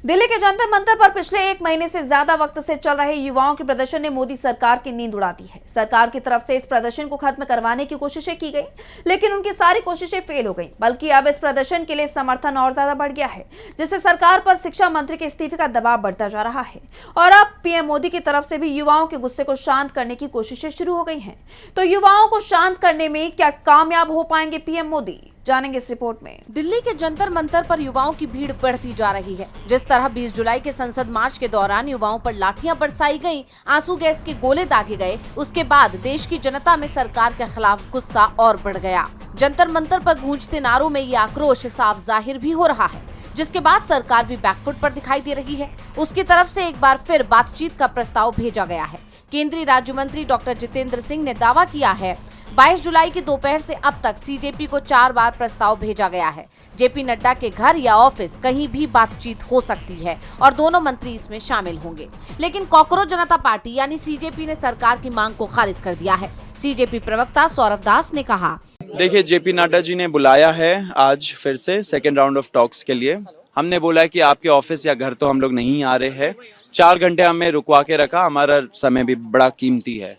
दिल्ली के जंतर मंतर पर पिछले 1 महीने से ज्यादा वक्त से चल रहे युवाओं के प्रदर्शन ने मोदी सरकार की नींद उड़ा दी है। सरकार की तरफ से इस प्रदर्शन को खत्म करवाने की कोशिशें की गई, लेकिन उनकी सारी कोशिशें फेल हो गई। बल्कि अब इस प्रदर्शन के लिए समर्थन और ज्यादा बढ़ गया है, जिससे सरकार पर शिक्षा मंत्री के इस्तीफे का दबाव बढ़ता जा रहा है। और अब पीएम मोदी की तरफ से भी युवाओं के गुस्से को शांत करने की कोशिशें शुरू हो गई हैं। तो युवाओं को शांत करने में क्या कामयाब हो पाएंगे पीएम मोदी, जानेंगे इस रिपोर्ट में। दिल्ली के जंतर मंतर पर युवाओं की भीड़ बढ़ती जा रही है। जिस तरह 20 जुलाई के संसद मार्च के दौरान युवाओं पर लाठियां बरसाई गईं, आंसू गैस के गोले दागे गए, उसके बाद देश की जनता में सरकार के खिलाफ गुस्सा और बढ़ गया। जंतर मंतर पर गूंजते नारों में ये आक्रोश साफ जाहिर भी हो रहा है, जिसके बाद सरकार भी बैकफुट पर दिखाई दे रही है। उसकी तरफ से एक बार फिर बातचीत का प्रस्ताव भेजा गया है। केंद्रीय राज्य मंत्री डॉक्टर जितेंद्र सिंह ने दावा किया है 22 जुलाई की दोपहर से अब तक सीजेपी को 4 बार प्रस्ताव भेजा गया है। जेपी नड्डा के घर या ऑफिस कहीं भी बातचीत हो सकती है और दोनों मंत्री इसमें शामिल होंगे। लेकिन कॉकरोच जनता पार्टी यानी सीजेपी ने सरकार की मांग को खारिज कर दिया है। सीजेपी प्रवक्ता सौरभ दास ने कहा, देखिए, जेपी नड्डा जी ने बुलाया है आज फिर से सेकेंड राउंड ऑफ टॉक्स के लिए। हमने बोला है कि आपके ऑफिस या घर तो हम लोग नहीं आ रहे हैं। 4 घंटे हमें रुकवा के रखा, हमारा समय भी बड़ा कीमती है।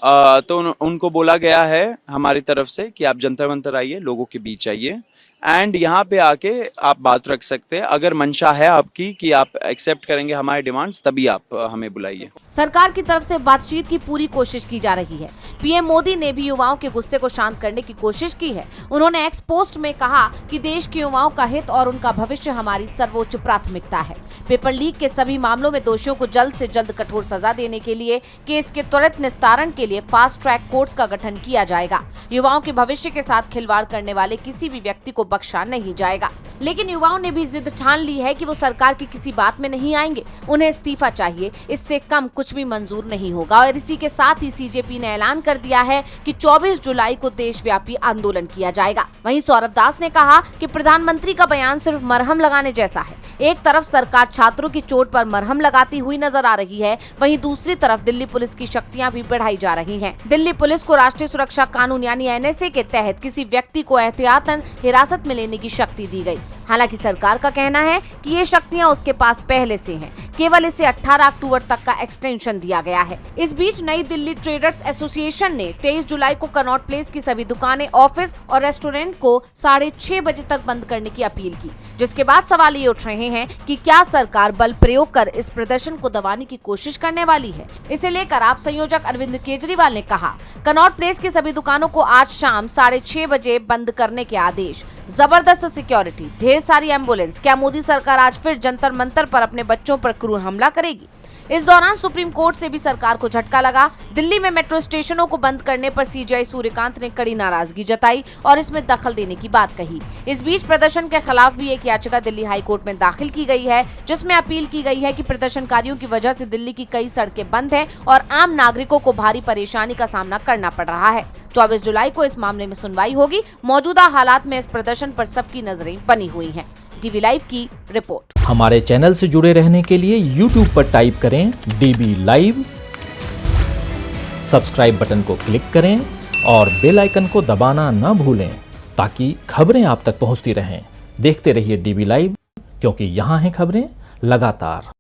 तो उनको बोला गया है हमारी तरफ से कि आप जंतर मंतर आइए, लोगों के बीच आइए एंड यहाँ पे आके आप बात रख सकते हैं। अगर मंशा है आपकी कि आप एक्सेप्ट करेंगे हमारे डिमांड्स, तभी आप हमें बुलाइए। सरकार की तरफ से बातचीत की पूरी कोशिश की जा रही है। पीएम मोदी ने भी युवाओं के गुस्से को शांत करने की कोशिश की है। उन्होंने एक्स पोस्ट में कहा कि देश के युवाओं का हित और उनका भविष्य हमारी सर्वोच्च प्राथमिकता है। पेपर लीक के सभी मामलों में दोषियों को जल्द से जल्द कठोर सजा देने के लिए केस के त्वरित निस्तारण के लिए फास्ट ट्रैक कोर्ट्स का गठन किया जाएगा। युवाओं के भविष्य के साथ खिलवाड़ करने वाले किसी भी व्यक्ति को बख्शा नहीं जाएगा। लेकिन युवाओं ने भी जिद ठान ली है कि वो सरकार की किसी बात में नहीं आएंगे। उन्हें इस्तीफा चाहिए, इससे कम कुछ भी मंजूर नहीं होगा। और इसी के साथ ही सीजेपी ने ऐलान कर दिया है कि 24 जुलाई को देशव्यापी आंदोलन किया जाएगा। वहीं सौरभ दास ने कहा कि प्रधानमंत्री का बयान सिर्फ मरहम लगाने जैसा है। एक तरफ सरकार छात्रों की चोट पर मरहम लगाती हुई नजर आ रही है, वहीं दूसरी तरफ दिल्ली पुलिस की शक्तियां भी बढ़ाई जा रही हैं। दिल्ली पुलिस को राष्ट्रीय सुरक्षा कानून यानी एनएसए के तहत किसी व्यक्ति को एहतियातन हिरासत में लेने की शक्ति दी गई। हालांकि सरकार का कहना है कि ये शक्तियां उसके पास पहले से हैं, केवल इसे 18 अक्टूबर तक का एक्सटेंशन दिया गया है। इस बीच नई दिल्ली ट्रेडर्स एसोसिएशन ने 23 जुलाई को कनॉट प्लेस की सभी दुकानें, ऑफिस और रेस्टोरेंट को 6:30 बजे तक बंद करने की अपील की, जिसके बाद सवाल ये उठ रहे हैं कि क्या सरकार बल प्रयोग कर इस प्रदर्शन को दबाने की कोशिश करने वाली है। इसे लेकर आप संयोजक अरविंद केजरीवाल ने कहा, कनॉट प्लेस की सभी दुकानों को आज शाम 6:30 बजे बंद करने के आदेश। जबरदस्त सिक्योरिटी, ढेर सारी एम्बुलेंस। क्या मोदी सरकार आज फिर जंतर मंतर पर अपने बच्चों पर क्रूर हमला करेगी? इस दौरान सुप्रीम कोर्ट से भी सरकार को झटका लगा। दिल्ली में मेट्रो स्टेशनों को बंद करने पर सीजेआई सूर्यकांत ने कड़ी नाराजगी जताई और इसमें दखल देने की बात कही। इस बीच प्रदर्शन के खिलाफ भी एक याचिका दिल्ली हाई कोर्ट में दाखिल की गई है, जिसमें अपील की गई है कि प्रदर्शनकारियों की वजह से दिल्ली की कई सड़कें बंद हैं और आम नागरिकों को भारी परेशानी का सामना करना पड़ रहा है। 24 जुलाई को इस मामले में सुनवाई होगी। मौजूदा हालात में इस प्रदर्शन पर सबकी नजरें बनी हुई हैं। डीबी लाइव की रिपोर्ट। हमारे चैनल से जुड़े रहने के लिए YouTube पर टाइप करें डीबी लाइव, सब्सक्राइब बटन को क्लिक करें और बेल आइकन को दबाना न भूलें ताकि खबरें आप तक पहुंचती रहें। देखते रहिए डीबी लाइव, क्योंकि यहाँ हैं खबरें लगातार।